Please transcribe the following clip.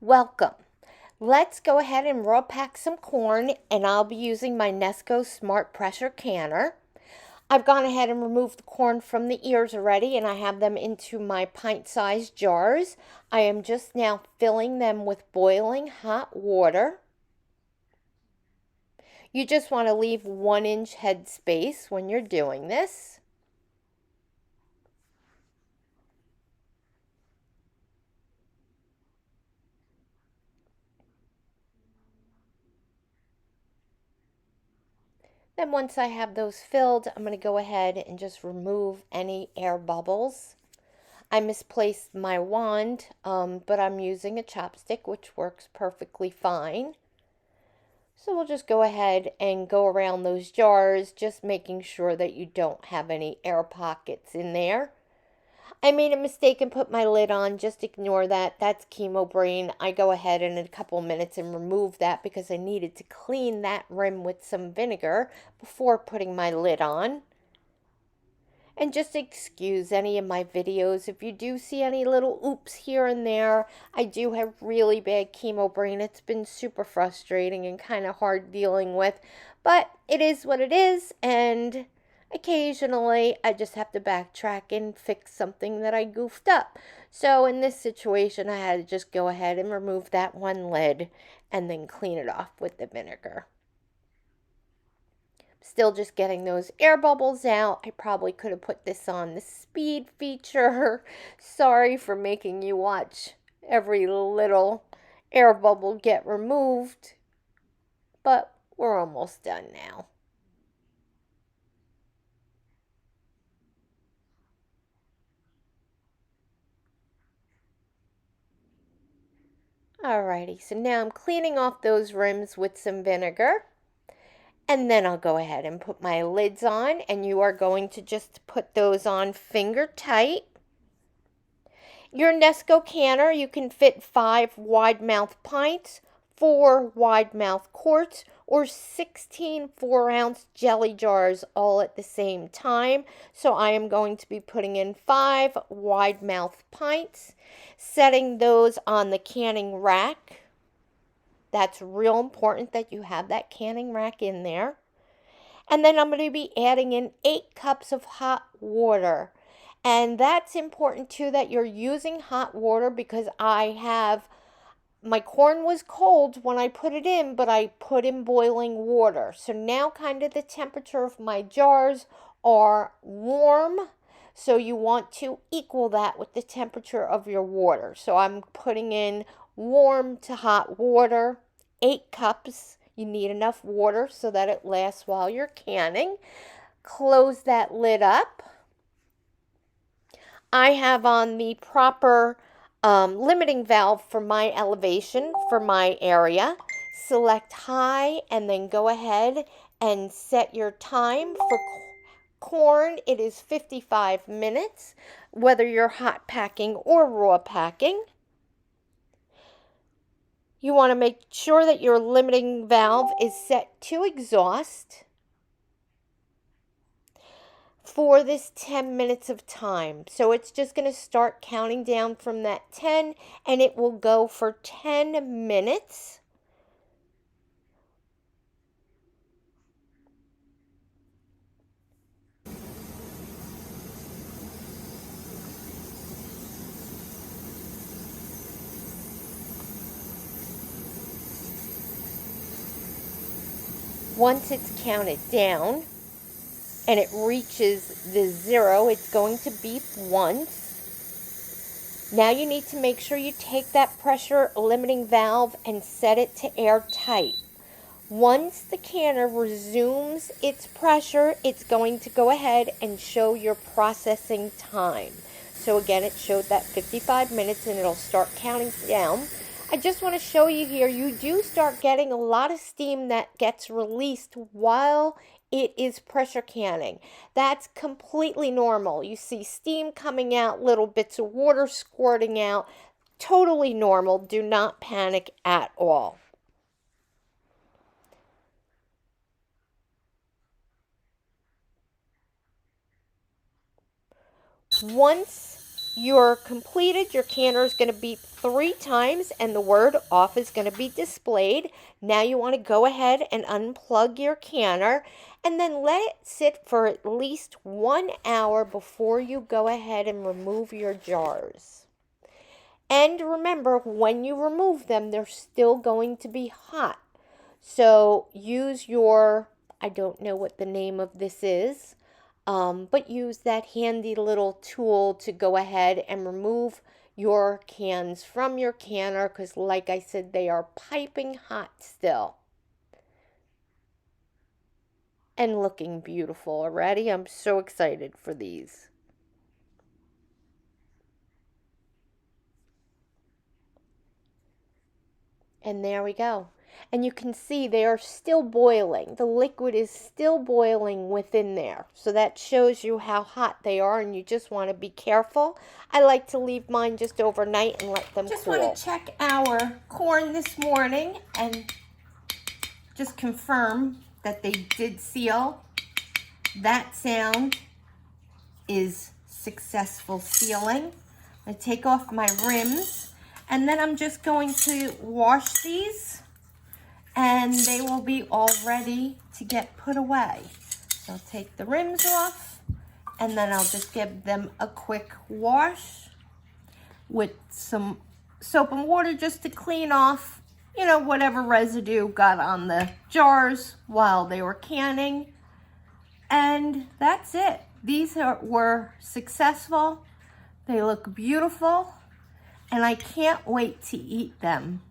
Welcome. Let's go ahead and raw pack some corn, and I'll be using my Nesco Smart Pressure Canner. I've gone ahead and removed the corn from the ears already, and I have them into my pint-sized jars. I am just now filling them with boiling hot water. You just want to leave 1-inch head space when you're doing this. Then once I have those filled, I'm going to go ahead and just remove any air bubbles. I misplaced my wand, but I'm using a chopstick, which works perfectly fine. So we'll just go ahead and go around those jars, just making sure that you don't have any air pockets in there. I made a mistake and put my lid on. Just ignore that. That's chemo brain. I go ahead in a couple minutes and remove that because I needed to clean that rim with some vinegar before putting my lid on. And just excuse any of my videos. If you do see any little oops here and there, I do have really bad chemo brain. It's been super frustrating and kind of hard dealing with. But it is what it is, and occasionally I just have to backtrack and fix something that I goofed up. So in this situation, I had to just go ahead and remove that one lid and then clean it off with the vinegar. Still just getting those air bubbles out. I probably could have put this on the speed feature. Sorry for making you watch every little air bubble get removed, but we're almost done now. Alrighty, so now I'm cleaning off those rims with some vinegar. And then I'll go ahead and put my lids on, and you are going to just put those on finger tight. Your Nesco canner, you can fit 5 wide mouth pints, 4 wide mouth quarts, or 16 4-ounce jelly jars all at the same time. So I am going to be putting in 5 wide mouth pints, setting those on the canning rack. That's real important that you have that canning rack in there. And then I'm going to be adding in 8 cups of hot water. And that's important too, that you're using hot water, because my corn was cold when I put it in, but I put in boiling water. So now kind of the temperature of my jars are warm. So you want to equal that with the temperature of your water. So I'm putting in warm to hot water, 8 cups. You need enough water so that it lasts while you're canning. Close that lid up. I have on the proper limiting valve for my elevation for my area. Select high and then go ahead and set your time for corn. It is 55 minutes, whether you're hot packing or raw packing. You want to make sure that your limiting valve is set to exhaust for this 10 minutes of time. So it's just going to start counting down from that 10, and it will go for 10 minutes. Once it's counted down and it reaches the 0, it's going to beep once. Now you need to make sure you take that pressure limiting valve and set it to airtight. Once the canner resumes its pressure, it's going to go ahead and show your processing time. So again, it showed that 55 minutes, and it'll start counting down. I just want to show you here, you do start getting a lot of steam that gets released while it is pressure canning. That's completely normal. You see steam coming out, little bits of water squirting out. Totally normal. Do not panic at all. Once you're completed, your canner is going to beep 3 times and the word off is going to be displayed. Now you want to go ahead and unplug your canner and then let it sit for at least 1 hour before you go ahead and remove your jars. And remember, when you remove them, they're still going to be hot. So use your, I don't know what the name of this is, but use that handy little tool to go ahead and remove your cans from your canner because, like I said, they are piping hot still. And looking beautiful already. I'm so excited for these. And there we go. And you can see they are still boiling. The liquid is still boiling within there. So that shows you how hot they are, and you just want to be careful. I like to leave mine just overnight and let them cool. Just want to check our corn this morning and just confirm that they did seal. That sound is successful sealing. I take off my rims, and then I'm just going to wash these, and they will be all ready to get put away. So I'll take the rims off, and then I'll just give them a quick wash with some soap and water just to clean off, you know, whatever residue got on the jars while they were canning. And that's it. These were successful. They look beautiful, and I can't wait to eat them.